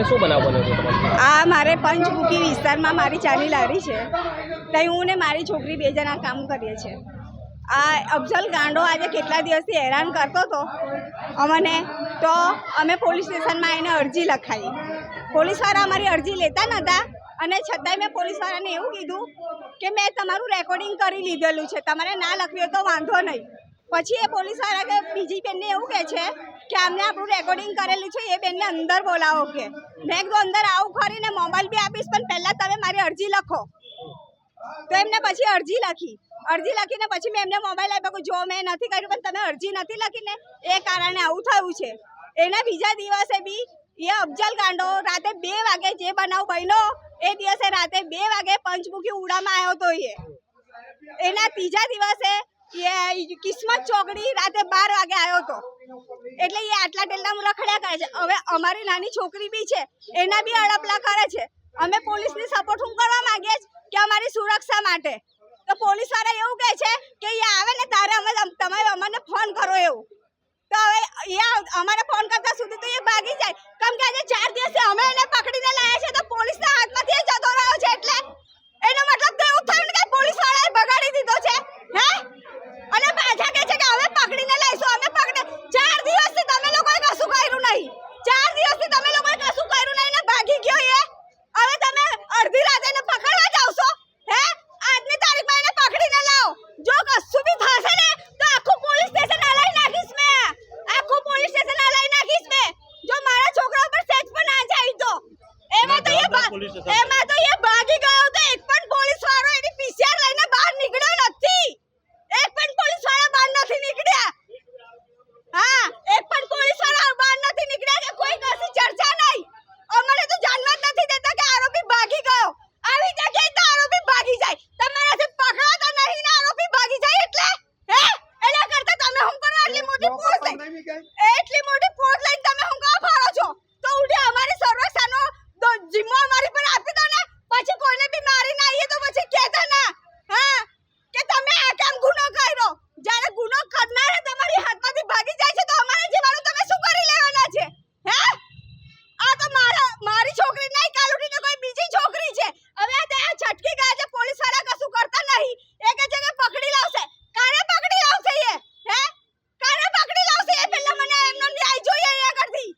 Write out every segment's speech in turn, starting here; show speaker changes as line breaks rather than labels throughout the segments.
શું બનાવ બન્યો છે તમારે?
આ મારે પંચમુખી વિસ્તારમાં મારી ચાની લારી છે, ત્યાં હું ને મારી છોકરી 2 જણા કામ કરીએ છીએ. આ અફઝલ ગાંડો આજે કેટલા દિવસથી હેરાન કરતો હતો અમને, તો અમે પોલીસ સ્ટેશનમાં એને અરજી લખાવી. પોલીસવાળા અમારી અરજી લેતા નહોતા અને છતાંય મેં પોલીસવાળાને એવું કીધું કે મેં તમારું રેકોર્ડિંગ કરી લીધેલું છે, તમારે ના લખવી હોય તો વાંધો નહીં. પછી એ પોલીસવાળા કે બીજી બેનને એવું કહે છે કે અમને આપણું રેકોર્ડિંગ કરેલું છે, એ બેનને અંદર બોલાવો કે. મેં કીધું અંદર આવું ખરીને મોબાઈલ બી આપીશ, પણ પહેલાં તમે મારી અરજી લખો. તો એમને પછી અરજી લખીને પછી મેં એમને મોબાઈલ આપ્યો કે જો મેં નથી કર્યું, પણ તમે અરજી નથી લખીને એ કારણે આવું થયું છે. એના બીજા દિવસે બી એ અફઝલ ગાંડો રાતે 2 વાગે જે બનાવ બન્યો એ દિવસે રાતે 2 વાગે પંચમુખી ઉડામાં આવ્યો હતો. એના ત્રીજા દિવસે એ કિસ્મત ચોકડી રાતે 12 વાગે આવ્યો હતો. એટલે એ આટલા ટેલમાં રખડ્યા કરે છે. હવે અમારી નાની છોકરી બી છે, એના બી અડપલા કરે છે. અમે પોલીસની સપોર્ટ હું કરવા માંગીએ છીએ કે અમારી સુરક્ષા માટે. તો પોલીસ વાળા એવું કહે છે કે એ આવે ને તારે તમે અમને ફોન કરો એવું. તો હવે એ અમારે ફોન કરતા સુધી તો એ ભાગી જાય, કેમ કે આજે 4 દિવસથી અમે એને પકડીને લાયા છે તો પોલીસના હાથમાંથી જતો રહ્યો છે. એટલે એનો મતલબ તો એવું થયું ને કે પોલીસ વાળાએ બગાડી દીધો છે. હે અને પાછા કહે છે કે હવે પકડીને લઈશું. અમે 4 દિવસથી તમે લોકોએ કશું કર્યું નહીં. 4 દિવસથી તમે લોકોએ કશું કર્યું નહીં ને ભાગી ગયો એ. હવે તમે અડધી રાતે એને પકડવા જાવશો. હે આજની તારીખમાં એને પકડીને લાવો. જો કશું બી થશે ને તો આખું પોલીસ સ્ટેશન હલાઈ નાખીશ મેં. આખું પોલીસ સ્ટેશન હલાઈ નાખીશ મેં. જો મારા છોકરા ઉપર સેજ પણ ના જાય તો એમાં તો એ ભાગી ગયો તો એક પણ પોલીસ વાળો એની પીસીઆર લઈને બહાર નીકળ્યો નથી. એક પણ પોલીસ વાળા બહાર નથી નીકળ્યા. હા, એક પણ પોલીસ વાળા બહાર નથી નીકળ્યા કે કોઈ કશી ચર્ચા નહીં. અમને તો જાણવા જ નથી દેતા કે આરોપી ભાગી ગયો. આવી જગ્યાએ તો આરોપી ભાગી જાય. તમારાથી પકડાતા નહીં ને આરોપી ભાગી જાય એટલે હે એના કરતા તમે હું કરો આટલી મોટી પોસ્ટ લઈને તમે હું કાં ફરો છો? તો ઉડે અમારી સુરક્ષાનો જિમ્મો અમારી પર આપી દો ને. પછી કોઈને બી મારી ના આવીએ તો પછી કહેતા ના હા કે તમે આ કામ ગુનો કર્યો. જ્યારે ગુનો કરનાર તમારી હાથમાંથી ભાગી જાય છે તો અમારે જીવાનું તમે શું કરી લેવાના છે? હે આ તો મારી છોકરી નહીં, કાલુડી તો કોઈ બીજી છોકરી છે. હવે આ છટકી ગયા છે. પોલીસ વાળા કશું કરતા નહીં. એ કહે છે કે પકડી લાવશે. કારે પકડી લાવશે એ? હે કારે પકડી લાવશે એ? પહેલા મને એમનો ન્યાય જોઈએ. એ કરતી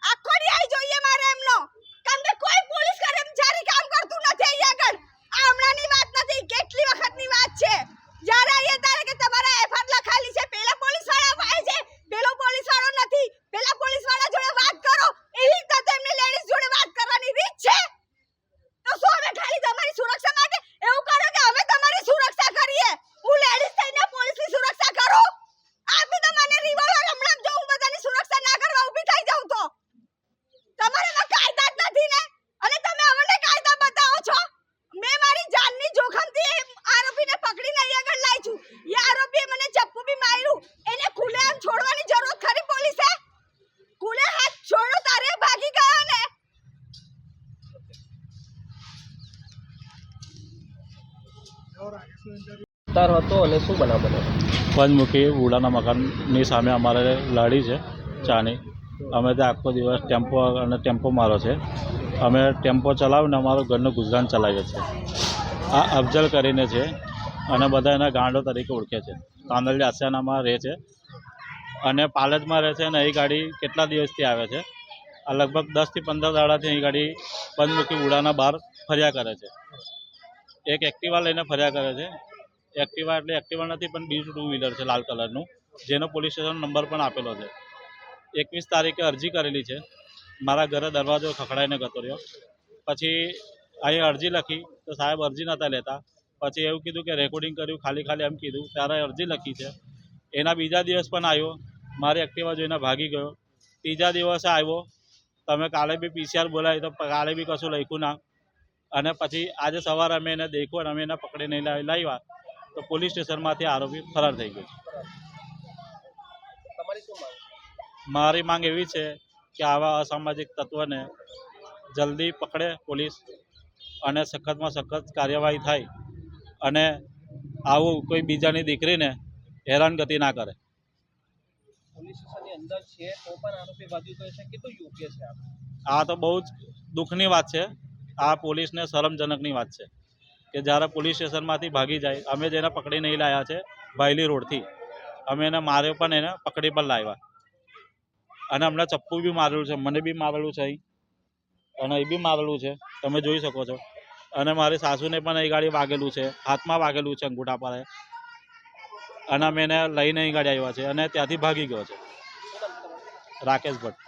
આખો ન્યાય જોઈએ મારે એમનો. કેમ કે કોઈ પોલીસ કર્મચારી કામ કરતું નથી અહીંયા આગળ. આ હમણાંની વાત નથી, કેટલી વખતની વાત છે. જ્યારે અહીંયા તારે કે તમારા એફઆર લખાયેલી છે, પેલા પોલીસ વાળા આવે છે, પેલો પોલીસ વાળો નથી. પેલા પોલીસ વાળા જોડે વાત કરો. એવી રીતે એમની લેડીઝ જોડે વાત કરવાની રીત છે. તો શું અમે ખાલી તમારી સુરક્ષા માટે એવું કરો કે અમે તમારી સુરક્ષા કરીએ? હું લેડીઝ થઈને પોલીસની સુરક્ષા કરું? આપી તો મને રિવોલ્વર હમણાં જો હું બધાની સુરક્ષા ના કરવા ઊભી થઈ જાઉં તો તમારામાં કાયદા જ નથી ને. અને તમે અમને કાયદા બતાવો છો. મેં મારી જાનની જોખમથી આરોપીને પકડીને અહીં આગળ લાવી છું. એ આરોપીએ મને ચપ્પુ બી માર્યું. એને ખુલ્લેઆમ છોડવાની જરૂર ખરી પોલીસે? ખુલ્લે હાથ છોડો તારે ભાગી ગયો ને.
તાર હતો અને શું બનાવ બન્યો?
પંચમુખી ઉડાના મકાનની સામે અમારે લારી છે ચાની. અમે ત્યાં આખો દિવસ ટેમ્પો મારો છે. અમે ટેમ્પો ચલાવીને અમારું ઘરનું ગુજરાન ચલાવીએ છીએ. આ અફઝલ કરીને છે અને બધા એના ગાંડો તરીકે ઓળખે છે. તાંદલજા આસિયાનામાં રહે છે અને પાલજમાં રહે છે. અને એ ગાડી કેટલા દિવસથી આવે છે. આ લગભગ 10 થી 15 દાડાથી એ ગાડી પંચમુખી ઉડાના બહાર ફર્યા કરે છે. એક એક્ટિવા લઈને ફર્યા કરે છે. એક્ટિવા એટલે એક્ટિવા નથી, પણ બીજું 2 વ્હીલર છે લાલ કલરનું, જેનો પોલીસ સ્ટેશન નંબર પણ આપેલો છે. 21 તારીખે અરજી કરેલી છે. મારા ઘરે દરવાજો ખખડાઈને ગતો રહ્યો. પછી અહીં અરજી લખી તો સાહેબ અરજી નહોતા લેતા. પછી એવું કીધું કે રેકોર્ડિંગ કર્યું, ખાલી એમ કીધું. ત્યારે અરજી લખી છે. એના બીજા દિવસ પણ આવ્યો, મારી એક્ટિવા જોઈને ભાગી ગયો. ત્રીજા દિવસે આવ્યો, તમે કાલે બી પીસીઆર બોલાવી તો કાલે બી કશું લખ્યું ના. અને પછી આજે સવારે અમે એને દેખ્યો અને અમે એને પકડીને લાવ્યા તો પોલીસ સ્ટેશનમાંથી આરોપી ફરાર થઈ ગયો છે. મારી માંગ એવી છે કે આવા અસામાજિક તત્વને જલ્દી પકડે પોલીસ અને સખતમાં સખત કાર્યવાહી થાય અને આવું કોઈ બીજાની દીકરીને હેરાનગતિ ના કરે.
પોલીસ સ્ટેશનની અંદર છે તો પણ આરોપી ભાગી ગયો છે કેટલું યોગ્ય છે
આ તો બહુ જ દુઃખની વાત છે. આ પોલીસને શરમજનકની વાત છે કે જ્યારે પોલીસ સ્ટેશનમાંથી ભાગી જાય. અમે જેને પકડી નહીં લાવ્યા છે ભાયલી રોડથી, અમે એને માર્યો પણ એને પકડી પણ લાવ્યા. અને હમણાં ચપ્પુ બી મારેલું છે, મને બી મારેલું છે અહીં, અને એ બી મારેલું છે, તમે જોઈ શકો છો. અને મારી સાસુને પણ અહીં ગાડી વાગેલું છે, હાથમાં વાગેલું છે અંગૂઠા પર. અને અમે એને લઈને અહીં ગાડી આવ્યા છે અને ત્યાંથી ભાગી ગયો છે. રાકેશ ભટ્ટ.